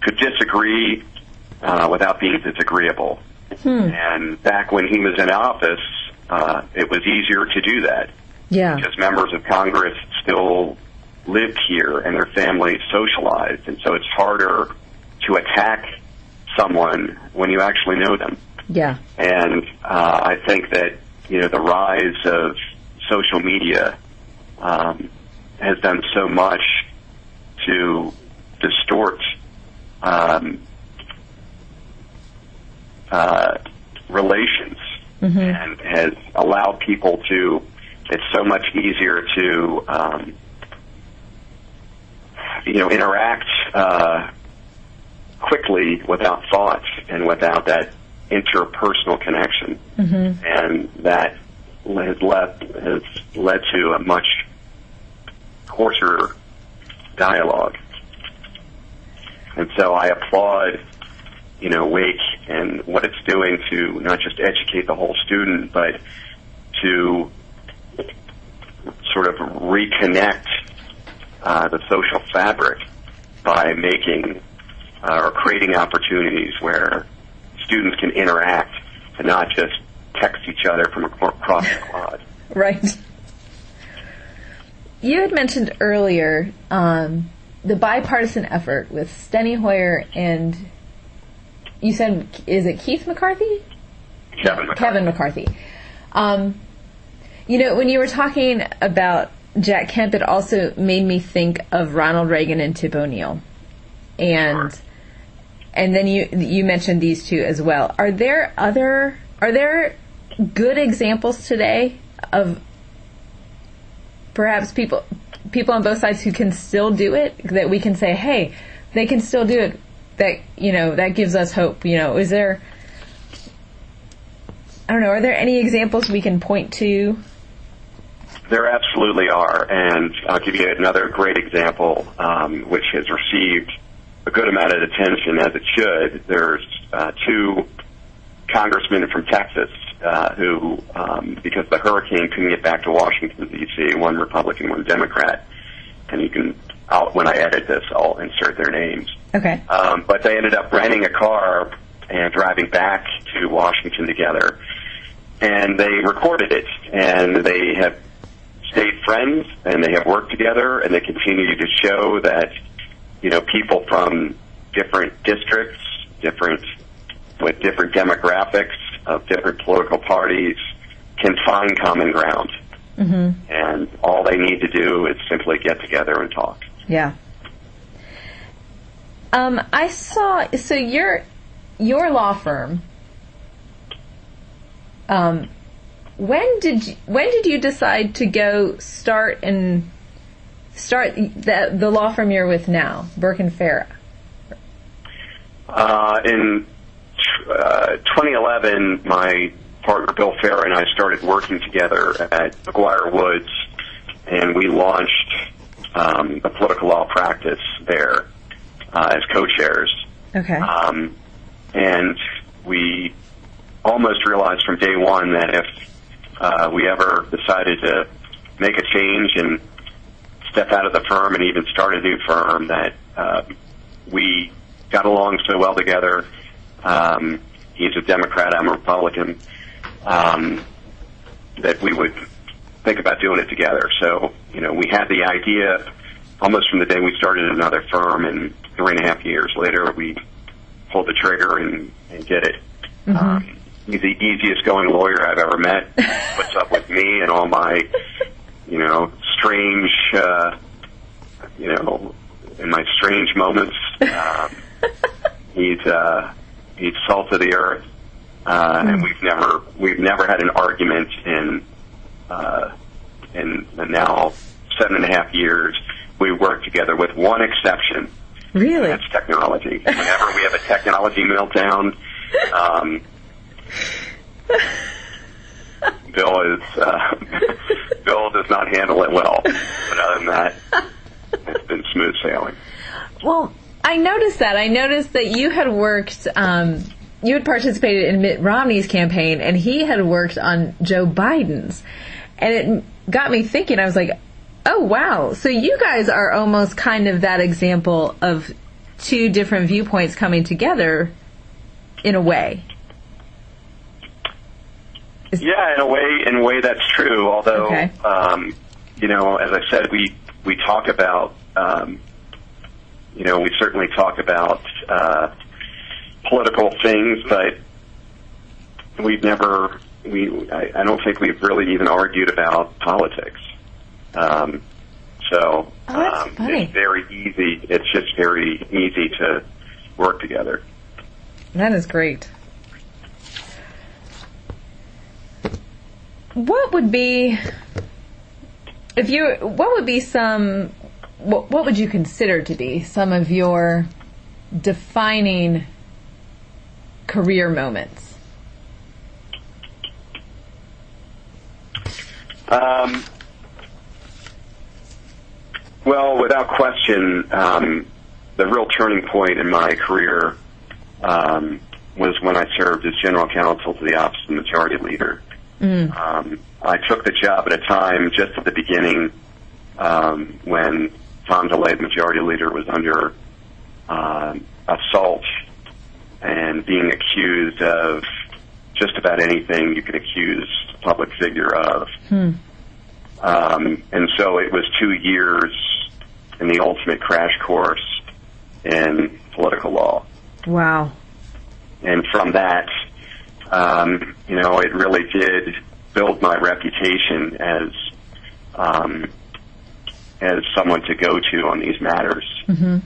could disagree without being disagreeable. And back when he was in office, it was easier to do that. Yeah. Because members of Congress still lived here and their families socialized, and so it's harder to attack someone when you actually know them. Yeah. And I think that, the rise of social media has done so much to distort relations, and has allowed people to, it's so much easier to, interact quickly without thought and without that interpersonal connection. And that has led to a much coarser dialogue. And so I applaud, Wake and what it's doing to not just educate the whole student, but to sort of reconnect the social fabric by making or creating opportunities where students can interact and not just text each other from across the quad. Right. You had mentioned earlier the bipartisan effort with Steny Hoyer and, you said, is it Keith McCarthy? Kevin McCarthy. When you were talking about Jack Kemp, it also made me think of Ronald Reagan and Tip O'Neill. And then you mentioned these two as well. Are there good examples today of perhaps people on both sides who can still do it, that we can say, hey, they can still do it, that gives us hope? Is there, I don't know, are there any examples we can point to? There absolutely are, and I'll give you another great example, which has received a good amount of attention, as it should. There's two congressmen from Texas who, because the hurricane couldn't get back to Washington, D.C., one Republican, one Democrat, and when I edit this, I'll insert their names. Okay. But they ended up renting a car and driving back to Washington together, and they recorded it, and they have stayed friends, and they have worked together, and they continue to show that, people from different districts, with different demographics of different political parties can find common ground. And all they need to do is simply get together and talk. Yeah. I saw, so your law firm, when did you decide to go start the law firm you're with now, Burke and Farah? In 2011, my partner Bill Farah and I started working together at McGuire Woods, and we launched a political law practice there as co-chairs. Okay. And we almost realized from day one that if we ever decided to make a change and step out of the firm and even start a new firm, that we got along so well together. He's a Democrat, I'm a Republican, that we would think about doing it together. So, we had the idea almost from the day we started another firm, and 3.5 years later we pulled the trigger and did it. He's the easiest going lawyer I've ever met. Puts up with me and all my, strange, in my strange moments. He's salt of the earth, and we've never had an argument in the now 7.5 years we work together, with one exception. Really? That's technology. Whenever we have a technology meltdown, Bill does not handle it well. But other than that, it's been smooth sailing. Well, I noticed that. I noticed that you had worked, you had participated in Mitt Romney's campaign, and he had worked on Joe Biden's. And it got me thinking, I was like, oh, wow. So you guys are almost kind of that example of two different viewpoints coming together in a way. Yeah, in a way that's true. Although, okay. As I said, we talk about, we certainly talk about political things, but we've never. I don't think we've really even argued about politics. That's funny. It's very easy. It's just very easy to work together. That is great. What would be what would you consider to be some of your defining career moments? Well, without question, the real turning point in my career was when I served as general counsel to the Office of the Majority Leader. I took the job at a time just at the beginning when Tom DeLay, the Majority Leader, was under assault and being accused of just about anything you can accuse a public figure of. And so it was 2 years in the ultimate crash course in political law. Wow. And from that, it really did build my reputation as someone to go to on these matters. Mm-hmm.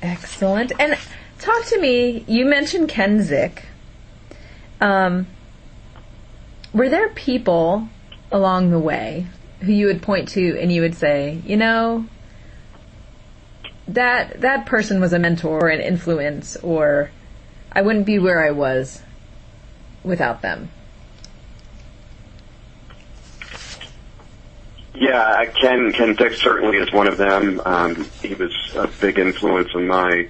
Excellent. And talk to me, you mentioned Ken Zick. Were there people along the way who you would point to and you would say, that person was a mentor or an influence, or I wouldn't be where I was without them? Yeah, Ken Zick certainly is one of them. He was a big influence in my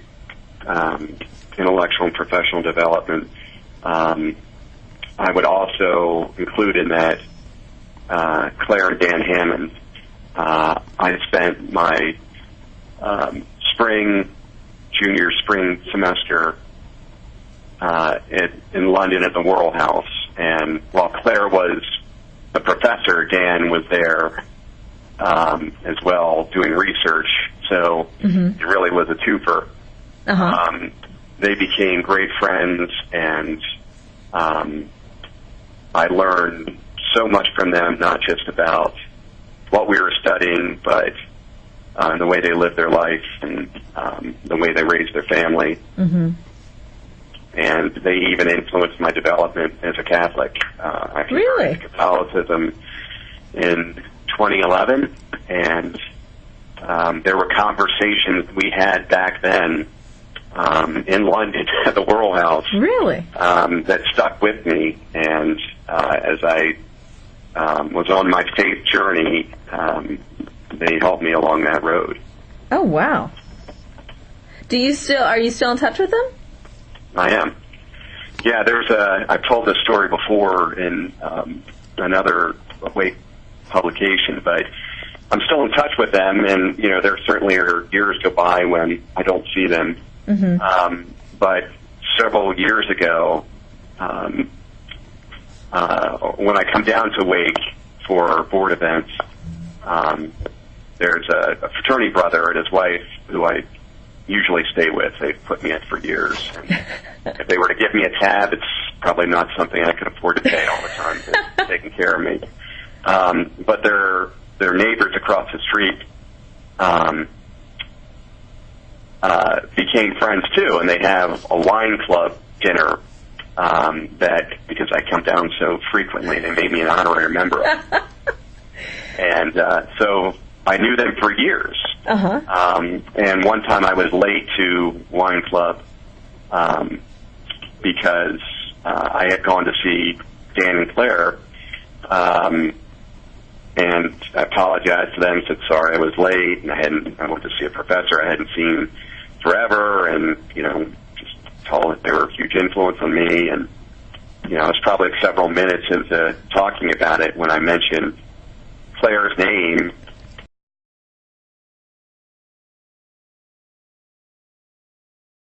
intellectual and professional development. I would also include in that Claire and Dan Hammond. I spent my junior spring semester in London at the Worrell House, and while Claire was the professor, Dan was there as well doing research, so it really was a twofer. They became great friends, and I learned so much from them, not just about what we were studying, but the way they lived their life and the way they raised their family. And they even influenced my development as a Catholic. I converted to Catholicism in 2011, and there were conversations we had back then in London at the Worrell House. That stuck with me, and as I was on my faith journey, they helped me along that road. Oh, wow. Are you still in touch with them? I am. Yeah, I've told this story before in another Wake publication, but I'm still in touch with them, and, there certainly are years go by when I don't see them. But several years ago, when I come down to Wake for board events, there's a fraternity brother and his wife who I usually stay with. They've put me in for years. And if they were to give me a tab, it's probably not something I could afford to pay all the time. They're taking care of me. But their neighbors across the street became friends too, and they have a wine club dinner that, because I come down so frequently, they made me an honorary member of. And so I knew them for years. And one time I was late to wine club because I had gone to see Dan and Claire, and I apologized to them, said sorry I was late, and I went to see a professor I hadn't seen forever, and just told that they were a huge influence on me. And I was probably several minutes into talking about it when I mentioned player's name